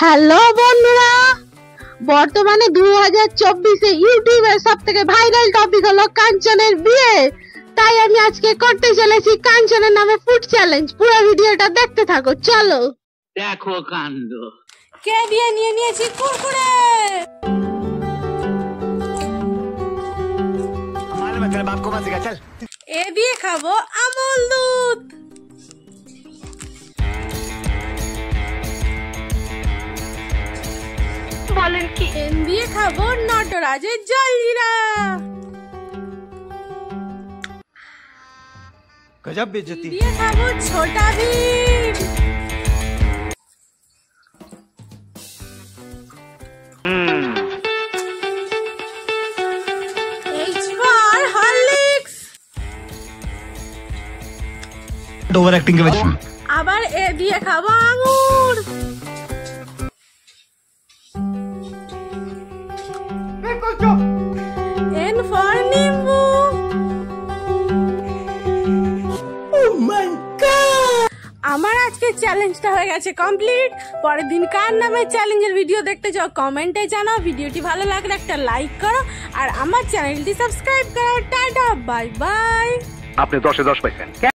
Hello বন্ধুরা, বর্তমানে 2024-এ ইউটিউবের সবথেকে ভাইরাল টপিক হলো কাঞ্চনের বিয়ে। তাই আমি আজকে করতে চলেছি কাঞ্চনের নামে ফুড চ্যালেঞ্জ। পুরো ভিডিওটা দেখতে থাকো, চলো দেখো কাণ্ড। কে দিয়ে নিয়ে নিয়েছি কুরকুরে। এ দিয়ে খাবো আমুল দুধ। বলেন কি? এন দিয়ে খাবো নটরাজের জলজিরা। गजब बेइज्जती দিয়ে খাবো Chhota Bheem. H for Horlicks. Over acting के वजह আবার এ দিয়ে খাবো আঙ্গুর। এন ফর নিম্বু। আমার আজকে চ্যালেঞ্জটা হয়ে গেছে কমপ্লিট। পরের দিন কার নামে চ্যালেঞ্জের ভিডিও দেখতে চাও কমেন্টে জানাও। ভিডিওটি ভালো লাগলে একটা লাইক করো আর আমার চ্যানেলটি সাবস্ক্রাইব করো। Tata, bye bye. আপনি 10-এ 10 পাইছেন।